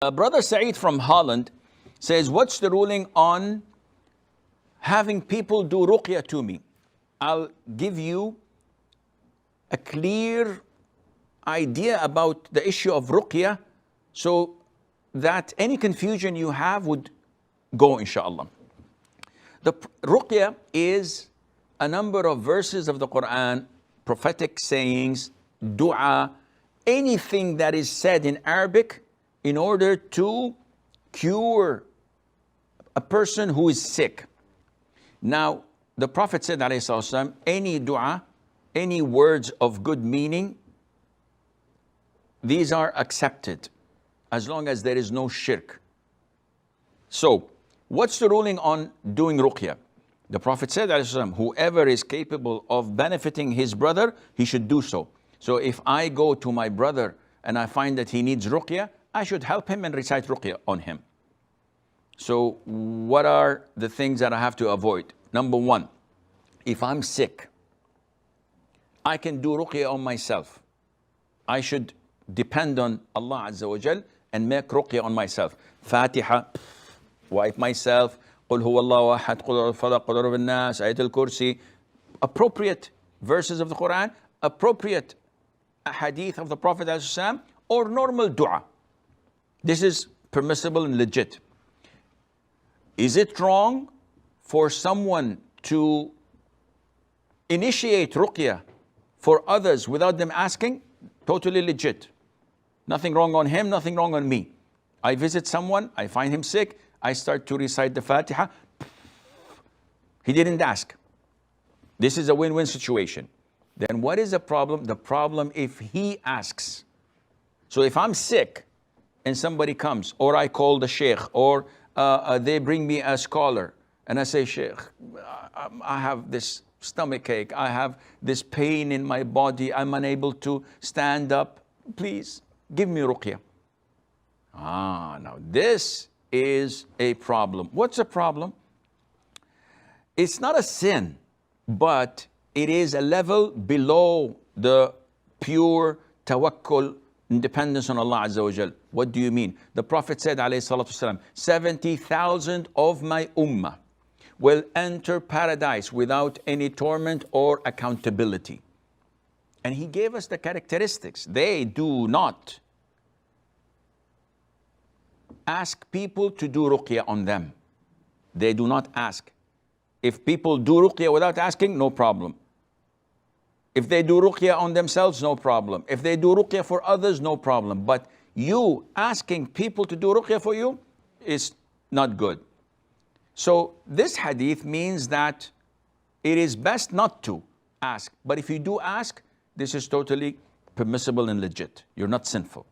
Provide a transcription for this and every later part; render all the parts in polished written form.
Brother Saeed from Holland says, what's the ruling on having people do ruqya to me? I'll give you a clear idea about the issue of ruqya so that any confusion you have would go, inshallah. The ruqya is a number of verses of the Quran, prophetic sayings, dua, anything that is said in Arabic in order to cure a person who is sick. Now, the Prophet said, alayhi salatu, any dua, any words of good meaning, these are accepted as long as there is no shirk. So, what's the ruling on doing ruqya? The Prophet said, alayhi salatu, whoever is capable of benefiting his brother, he should do so. So if I go to my brother and I find that he needs ruqya, I should help him and recite ruqya on him. So what are the things that I have to avoid? Number one, if I'm sick, I can do ruqya on myself. I should depend on Allah Azza wa Jal and make ruqya on myself. Fatiha, wipe myself, قل هو الله أحد قل الفلق قل رب الناس آية الكرسي, appropriate verses of the Quran, appropriate hadith of the Prophet ﷺ, or normal dua. This is permissible and legit. Is it wrong for someone to initiate ruqya for others without them asking? Totally legit. Nothing wrong on him, nothing wrong on me. I visit someone, I find him sick, I start to recite the Fatiha. He didn't ask. This is a win-win situation. Then what is the problem? The problem if he asks. So if I'm sick and somebody comes, or I call the sheikh, or they bring me a scholar, and I say, Sheikh, I have this stomach ache, I have this pain in my body, I'm unable to stand up, please give me ruqya. Now this is a problem. What's the problem? It's not a sin, but it is a level below the pure tawakkul, dependence on Allah Azza wa Jal. What do you mean? The Prophet said, alayhi salatu wasalam, 70,000 of my ummah will enter paradise without any torment or accountability. And he gave us the characteristics. They do not ask people to do ruqya on them. They do not ask. If people do ruqya without asking, no problem. If they do ruqya on themselves, no problem. If they do ruqya for others, no problem. But you asking people to do ruqya for you is not good. So this hadith means that it is best not to ask. But if you do ask, this is totally permissible and legit. You're not sinful.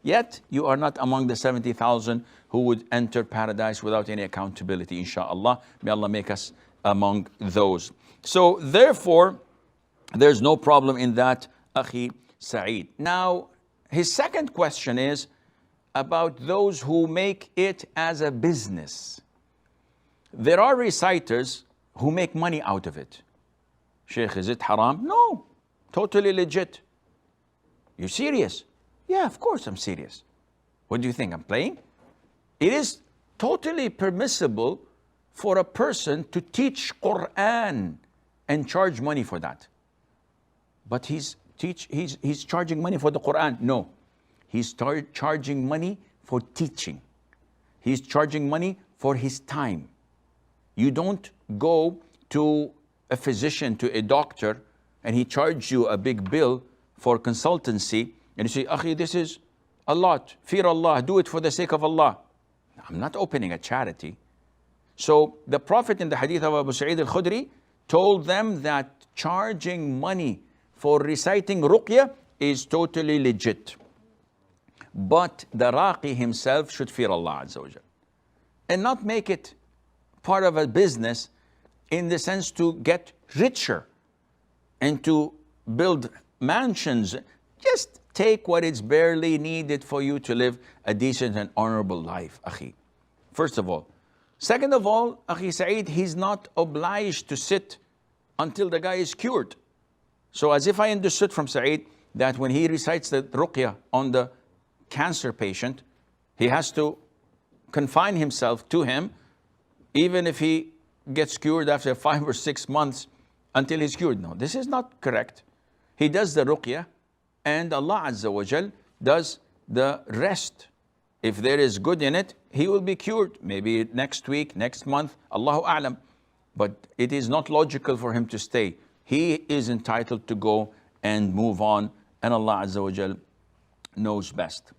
Yet, you are not among the 70,000 who would enter paradise without any accountability, inshallah. May Allah make us among those. So, therefore, there's no problem in that, Akhi Saeed. Now, his second question is about those who make it as a business. There are reciters who make money out of it. Sheikh, is it haram? No, totally legit. You're serious? Yeah, of course I'm serious. What do you think, I'm playing? It is totally permissible for a person to teach Quran and charge money for that. But he's charging money for the Quran. No, he's charging money for teaching. He's charging money for his time. You don't go to a physician, to a doctor, and he charges you a big bill for consultancy, and you say, Akhi, this is a lot. Fear Allah, do it for the sake of Allah. I'm not opening a charity. So the Prophet in the hadith of Abu Sa'id al-Khudri told them that charging money for reciting ruqya is totally legit. But the raqi himself should fear Allah Azza wa Jal and not make it part of a business in the sense to get richer and to build mansions. Just take what is barely needed for you to live a decent and honorable life, Akhi. First of all. Second of all, Akhi Saeed, he's not obliged to sit until the guy is cured. So as if I understood from Saeed that when he recites the ruqya on the cancer patient, He has to confine himself to him, even if he gets cured after 5 or 6 months until he's cured. No, this is not correct. He does the ruqya, and Allah Azza wa Jal does the rest. If there is good in it, he will be cured. Maybe next week, next month, Allahu A'lam. But it is not logical for him to stay. He is entitled to go and move on, and Allah Azza wa Jal knows best.